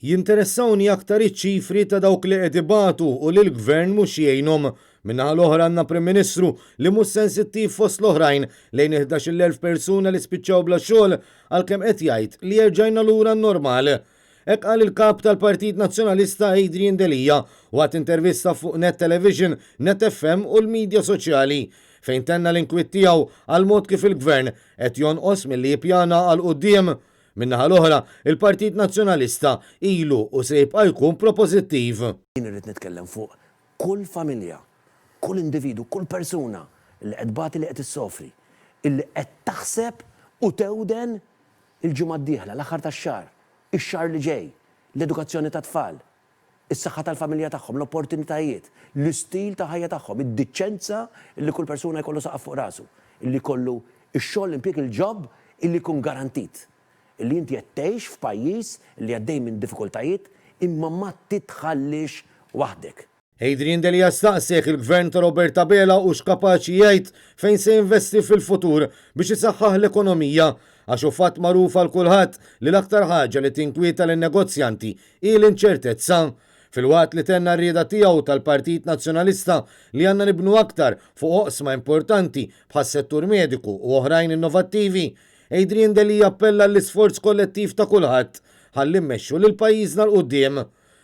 Jinteressawni aktar iċ-ċifri ta' dawk li qed ibatu u li l-gvern mhux jgħinhom. Minnaħa l-oħra għandna Prim Ministru li mhux sensittiv fost l-oħrajn lejn 11,000 persuna li spiċċaw bla xogħol għalkemm qed jgħid li jerġajna lura n-normal. Hekk qal il-kap tal-Partit Nazzjonalista Adrian Delija waqt intervista fuq Net Television, Net FM u l-medja soċjali fejn tenna l-inkwitt tiegħu għal mod kif il-gvern qed jonqos milli jippjana għal quddiem. Minnaħa l-oħra, il-Partit Nazzjonalista ilu u se jibqa' jkun propożittiv. Jien irrid nitkellem fuq kull familja, kull individu, kull persuna li qed bagħti li qed issofri, illi qed taħseb u tewden il-ġimgħa d-dieħla, l-aħħar tax-xahar, ix-xahar li ġej, l-edukazzjoni tat-tfal, is-saħħa tal-familja tagħhom, l-opportunitajiet, l-istil ta' ħajja tagħhom, id-diċenza li kull persuna jkollu saqaf fuq rasu, illi kollu ix-xogħol impjeg il-ġob illi jkun garantit. Illi inti qed tgħix f'pajjiż li għaddej minn diffikultajiet imma ma titħallix waħdek. Adrian Delija staqsek il-gvern ta' Roberta Bela u x'kapaċi jgħid fejn se investi fil-futur biex isaħħaħ l-ekonomija għax hu fatt magħruf għal kulħadd li l-aktar ħaġa li tinkwieta lin-negozjanti hi l-inċertezza. Fil-waqt li tenna r-rieda tiegħu tal-Partit Nazzjonalista li għandna nibnu aktar fuq oqsma importanti bħas-settur mediku u oħrajn innovattivi, Adrian Delija appella l-isforz kollettiv ta' kulħadd ħalli mmexxu lil pajjiżna l qudiem.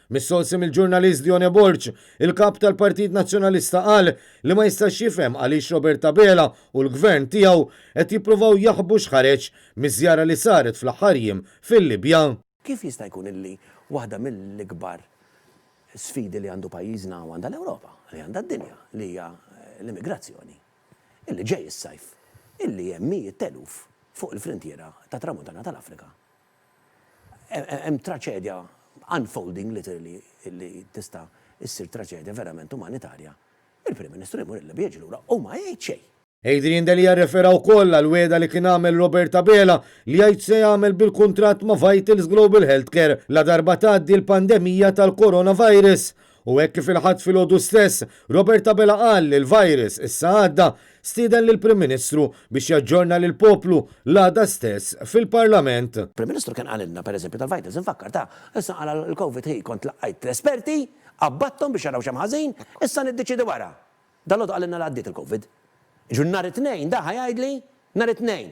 Missolsi mill-ġurnalist Dione Borġ, il-kap tal-Partit Nazzjonalista qal li ma jistax jifhem għaliex Roberta Bela u l-gvern tiegħu qed jippruvaw jaħbu x'ħareġ miż-żjara li saret fl-aħħar jiem fil-Libja. Kif jista' jkun illi waħda mill-ikbar sfidi li għandu pajjiżna u għandha l-Ewropa, li għandha d-dinja, li hija l-immigrazzjoni, illi ġej is-sajf, illi hemm mijiet teluf fuq il-frontiera ta' tramuntana tal-Afrika. Hemm traċedja unfolding literally li tista' issir traċedja verament umanitarja. Il-Prim Ministru jmur il-Libja jiġi lura u ma jgħid xejn. Adrian Delija rrefera wkoll għal weda li kien għamel Roberta Bela li jgħid se jagħmel bil-kuntratt ma' Vitals Global Healthcare la darba tgħaddi l-pandemija tal-coronavirus. U hekk kif il-ħadd filgħodu stess, Roberta Bela qal li l-virus issa għadda stieden lill-Prim Ministru biex jaġġorna lil poplu l-għada stess fil-Parlament. Prim Ministru kien qalilna pereżempju tal-Vitals, infakkar ta' issa qal il-COVID kont laqajt l-esperti, abbattom biex jaraw xemm ħażin, issa niddeċidi wara. Dal-għodu qalilna l għaddiet il-COVID. Ġun nhar it-tnejn da ħajajdli nhar it-tnejn.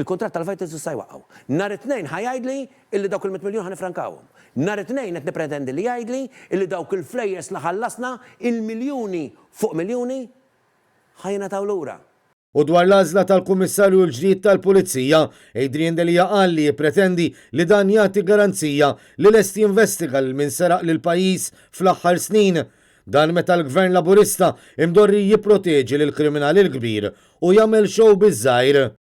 Il-kontratt tal-Vitals issa jwaqgħu. Nhar it-tnejn ħajajdli illi dawk il-100 miljun ħanifrankawhom. Nhar it-tnejn qed nippretendi li jgħidli illi dawk il-flejjes li ħallasna il-miljuni fuq miljuni ħajnataw lura. U dwar l-għażla tal-Kummissarju l-ġdid tal-Pulizija, Adrian Delija qal li jippretendi li dan jagħti garanzija li lest jinvestiga l min seraq lil pajjiż fl-aħħar snin. Dan meta l-Gvern Laburista imdorri jipproteġi lil kriminali l-kbir u jagħmel show biż-żgħir.